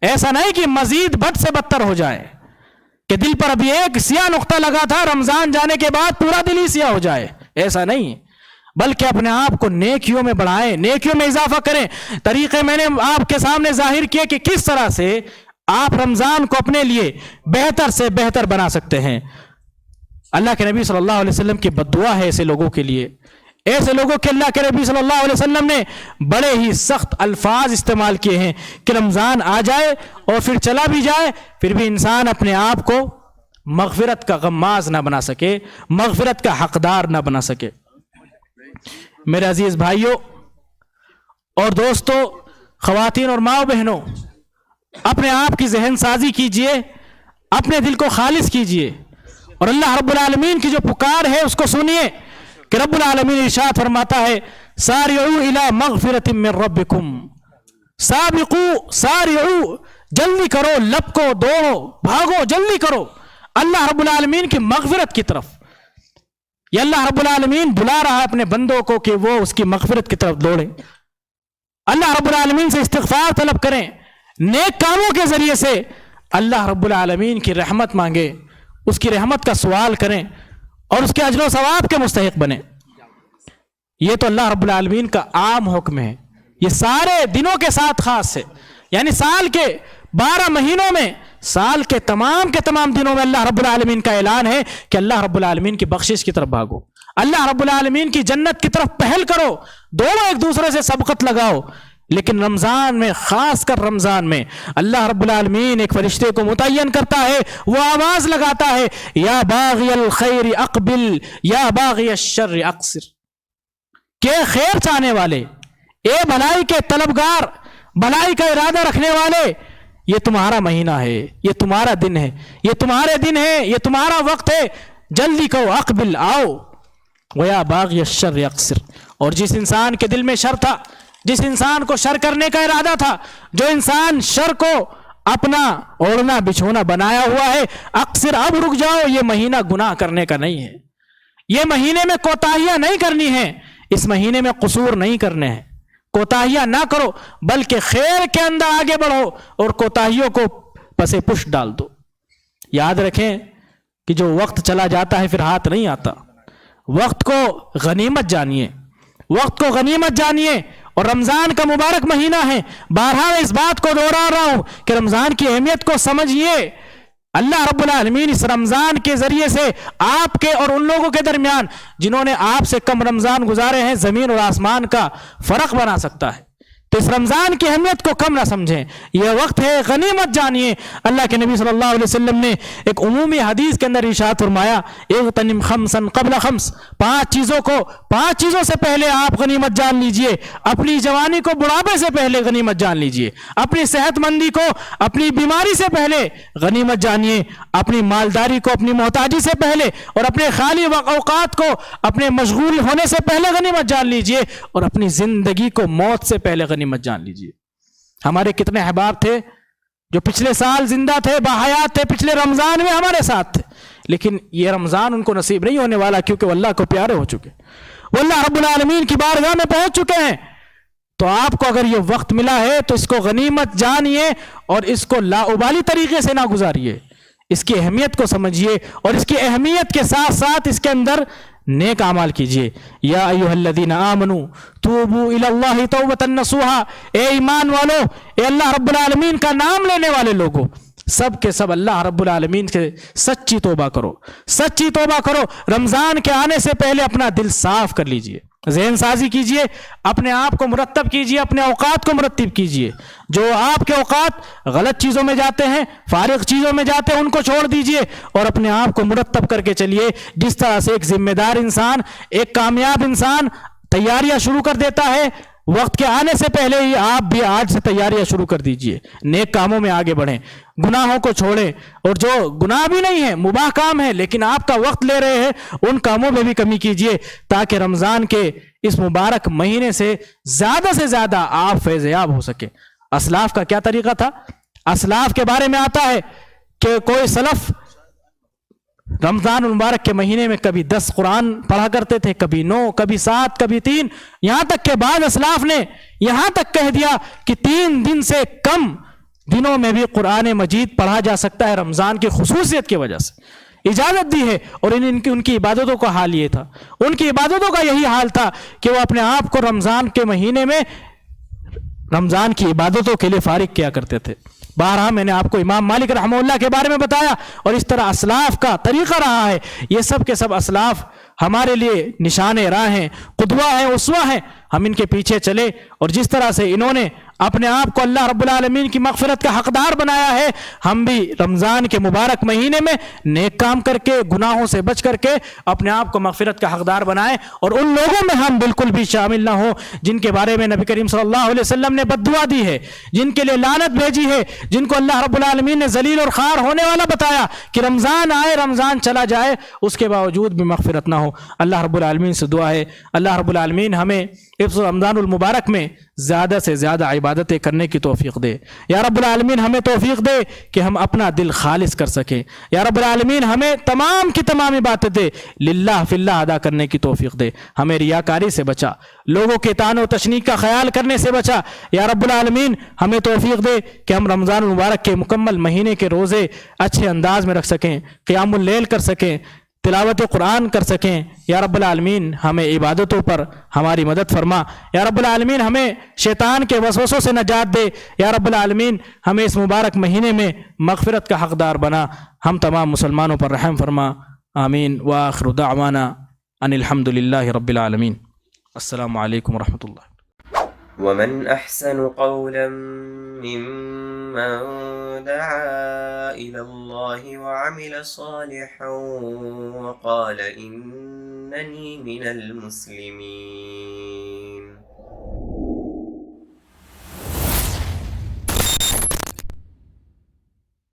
ایسا نہیں کہ مزید بد سے بدتر ہو جائے, کہ دل پر ابھی ایک سیاہ نقطہ لگا تھا, رمضان جانے کے بعد پورا دل ہی سیاہ ہو جائے. ایسا نہیں, بلکہ اپنے آپ کو نیکیوں میں بڑھائیں, نیکیوں میں اضافہ کریں. طریقے میں نے آپ کے سامنے ظاہر کیے کہ کس طرح سے آپ رمضان کو اپنے لیے بہتر سے بہتر بنا سکتے ہیں. اللہ کے نبی صلی اللہ علیہ وسلم کی بد دعا ہے ایسے لوگوں کے لیے, ایسے لوگوں کے اللہ کے نبی صلی اللہ علیہ وسلم نے بڑے ہی سخت الفاظ استعمال کیے ہیں کہ رمضان آ جائے اور پھر چلا بھی جائے, پھر بھی انسان اپنے آپ کو مغفرت کا غماز نہ بنا سکے، مغفرت کا حقدار نہ بنا سکے۔ میرے عزیز بھائیوں اور دوستوں، خواتین اور ماں بہنوں، اپنے آپ کی ذہن سازی کیجئے، اپنے دل کو خالص کیجئے اور اللہ رب العالمین کی جو پکار ہے اس کو سنیے کہ رب العالمین ارشاد فرماتا ہے سارعوا الی مغفرۃ من ربکم، سابقوا سارعوا، جلدی کرو، لب کو دوڑو، بھاگو، جلدی کرو اللہ رب العالمین کی مغفرت کی طرف۔ یہ اللہ رب العالمین بلا رہا ہے اپنے بندوں کو کہ وہ اس کی مغفرت کی طرف دوڑیں، اللہ رب العالمین سے استغفار طلب کریں، نیک کاموں کے ذریعے سے اللہ رب العالمین کی رحمت مانگیں، اس کی رحمت کا سوال کریں اور اس کے اجر و ثواب کے مستحق بنیں۔ یہ تو اللہ رب العالمین کا عام حکم ہے، یہ سارے دنوں کے ساتھ خاص ہے، یعنی سال کے 12 مہینوں میں، سال کے تمام دنوں میں اللہ رب العالمین کا اعلان ہے کہ اللہ رب العالمین کی بخشش کی طرف بھاگو، اللہ رب العالمین کی جنت کی طرف پہل کرو، دونوں ایک دوسرے سے سبقت لگاؤ۔ لیکن رمضان میں، خاص کر رمضان میں، اللہ رب العالمین ایک فرشتے کو متعین کرتا ہے، وہ آواز لگاتا ہے یا باغی الخیر اقبل یا باغی الشر اقصر، کہ خیر چاہنے والے، اے بھلائی کے طلبگار، بھلائی کا ارادہ رکھنے والے، یہ تمہارا مہینہ ہے، یہ تمہارا دن ہے، یہ تمہارے دن ہے، یہ تمہارا وقت ہے، جلدی کرو، اقبل، آؤ، ویا باغی الشر اقصر۔ اور جس انسان کے دل میں شر تھا، جس انسان کو شر کرنے کا ارادہ تھا، جو انسان شر کو اپنا اوڑھنا بچھونا بنایا ہوا ہے، اقصر، اب رک جاؤ، یہ مہینہ گناہ کرنے کا نہیں ہے، یہ مہینے میں کوتاہیاں نہیں کرنی ہیں، اس مہینے میں قصور نہیں کرنے ہیں، کوتاہیاں نہ کرو، بلکہ خیر کے اندر آگے بڑھو اور کوتاہیوں کو پسے پش ڈال دو۔ یاد رکھیں کہ جو وقت چلا جاتا ہے پھر ہاتھ نہیں آتا، وقت کو غنیمت جانیے، وقت کو غنیمت جانیے۔ اور رمضان کا مبارک مہینہ ہے، بارہا میں اس بات کو دوہرا رہا ہوں کہ رمضان کی اہمیت کو سمجھیے۔ اللہ رب العالمین اس رمضان کے ذریعے سے آپ کے اور ان لوگوں کے درمیان جنہوں نے آپ سے کم رمضان گزارے ہیں، زمین اور آسمان کا فرق بنا سکتا ہے۔ تو اس رمضان کی اہمیت کو کم نہ سمجھیں، یہ وقت ہے، غنیمت جانیے۔ اللہ کے نبی صلی اللہ علیہ وسلم نے ایک عمومی حدیث کے اندر ارشاد فرمایا اغتنم خمسا قبل خمس، 5 چیزوں سے پہلے آپ غنیمت جان لیجئے۔ اپنی جوانی کو بڑھاپے سے پہلے غنیمت جان لیجئے، اپنی صحت مندی کو اپنی بیماری سے پہلے غنیمت جانیے، اپنی مالداری کو اپنی محتاجی سے پہلے اور اپنے خالی اوقات کو اپنے مشغول ہونے سے پہلے غنیمت جان لیجئے، اور اپنی زندگی کو موت سے پہلے غنیمت جان لیجئے۔ ہمارے کتنے احباب تھے جو پچھلے سال زندہ تھے، باحیات تھے، پچھلے رمضان میں ہمارے ساتھ تھے، لیکن یہ رمضان ان کو نصیب نہیں ہونے والا کیونکہ وہ اللہ کو پیارے ہو چکے، وہ اللہ رب العالمین کی بارگاہ میں پہنچ چکے ہیں۔ تو آپ کو اگر یہ وقت ملا ہے تو اس کو غنیمت جانیے اور اس کو لاابالی طریقے سے نہ گزاریے، اس کی اہمیت کو سمجھیے اور اس کی اہمیت کے ساتھ ساتھ اس کے اندر نیک اعمال کیجئے۔ یا ایھا الذین آمنوا توبوا الی اللہ توبۃ نصوحا، اے ایمان والو، اے اللہ رب العالمین کا نام لینے والے لوگوں، سب کے سب اللہ رب العالمین سے سچی توبہ کرو، سچی توبہ کرو۔ رمضان کے آنے سے پہلے اپنا دل صاف کر لیجئے، ذہن سازی کیجئے، اپنے آپ کو مرتب کیجئے، اپنے اوقات کو مرتب کیجئے۔ جو آپ کے اوقات غلط چیزوں میں جاتے ہیں، فارغ چیزوں میں جاتے ہیں، ان کو چھوڑ دیجئے اور اپنے آپ کو مرتب کر کے چلیے۔ جس طرح سے ایک ذمہ دار انسان، ایک کامیاب انسان تیاریاں شروع کر دیتا ہے وقت کے آنے سے پہلے ہی، آپ بھی آج سے تیاریاں شروع کر دیجئے، نیک کاموں میں آگے بڑھیں، گناہوں کو چھوڑیں، اور جو گناہ بھی نہیں ہے، مباح کام ہے لیکن آپ کا وقت لے رہے ہیں، ان کاموں میں بھی کمی کیجئے تاکہ رمضان کے اس مبارک مہینے سے زیادہ آپ فیض یاب ہو سکے۔ اسلاف کا کیا طریقہ تھا؟ اسلاف کے بارے میں آتا ہے کہ کوئی سلف رمضان المبارک کے مہینے میں کبھی 10 قرآن پڑھا کرتے تھے، کبھی 9، کبھی 7، کبھی 3، یہاں تک کہ بعض اسلاف نے یہاں تک کہہ دیا کہ 3 دن سے کم دنوں میں بھی قرآن مجید پڑھا جا سکتا ہے، رمضان کی خصوصیت کی وجہ سے اجازت دی ہے۔ اور ان کی عبادتوں کا حال یہ تھا، ان کی عبادتوں کا یہی حال تھا کہ وہ اپنے آپ کو رمضان کے مہینے میں رمضان کی عبادتوں کے لیے فارغ کیا کرتے تھے۔ بارہا میں نے آپ کو امام مالک رحمہ اللہ کے بارے میں بتایا، اور اس طرح اسلاف کا طریقہ رہا ہے۔ یہ سب کے سب اسلاف ہمارے لیے نشان راہ ہیں، قدوہ ہیں، اسوہ ہیں، ہم ان کے پیچھے چلے اور جس طرح سے انہوں نے اپنے آپ کو اللہ رب العالمین کی مغفرت کا حقدار بنایا ہے، ہم بھی رمضان کے مبارک مہینے میں نیک کام کر کے، گناہوں سے بچ کر کے اپنے آپ کو مغفرت کا حقدار بنائیں، اور ان لوگوں میں ہم بالکل بھی شامل نہ ہوں جن کے بارے میں نبی کریم صلی اللہ علیہ وسلم نے بد دعا دی ہے، جن کے لیے لعنت بھیجی ہے، جن کو اللہ رب العالمین نے ذلیل اور خوار ہونے والا بتایا کہ رمضان آئے رمضان چلا جائے اس کے باوجود بھی مغفرت نہ ہو۔ اللہ رب العالمین سے دعا ہے اللہ رب العالمین ہمیں اس رمضان المبارک میں زیادہ سے زیادہ عبادتیں کرنے کی توفیق دے۔ یا رب العالمین ہمیں توفیق دے کہ ہم اپنا دل خالص کر سکیں۔ یا رب العالمین ہمیں تمام کی تمام عبادتیں للہ فی اللہ ادا کرنے کی توفیق دے۔ ہمیں ریاکاری سے بچا، لوگوں کے طعن و تشنیع کا خیال کرنے سے بچا۔ یا رب العالمین ہمیں توفیق دے کہ ہم رمضان المبارک کے مکمل مہینے کے روزے اچھے انداز میں رکھ سکیں، قیام اللیل کر سکیں، تلاوت قرآن کر سکیں۔ یا رب العالمین ہمیں عبادتوں پر ہماری مدد فرما۔ یا رب العالمین ہمیں شیطان کے وسوسوں سے نجات دے۔ یا رب العالمین ہمیں اس مبارک مہینے میں مغفرت کا حقدار بنا۔ ہم تمام مسلمانوں پر رحم فرما، آمین۔ وآخر دعوانا ان الحمد للہ رب العالمین۔ السلام علیکم ورحمۃ اللہ۔ ومن أحسن قولا ممن دعا إلى الله وعمل صالحا وقال إنني من المسلمين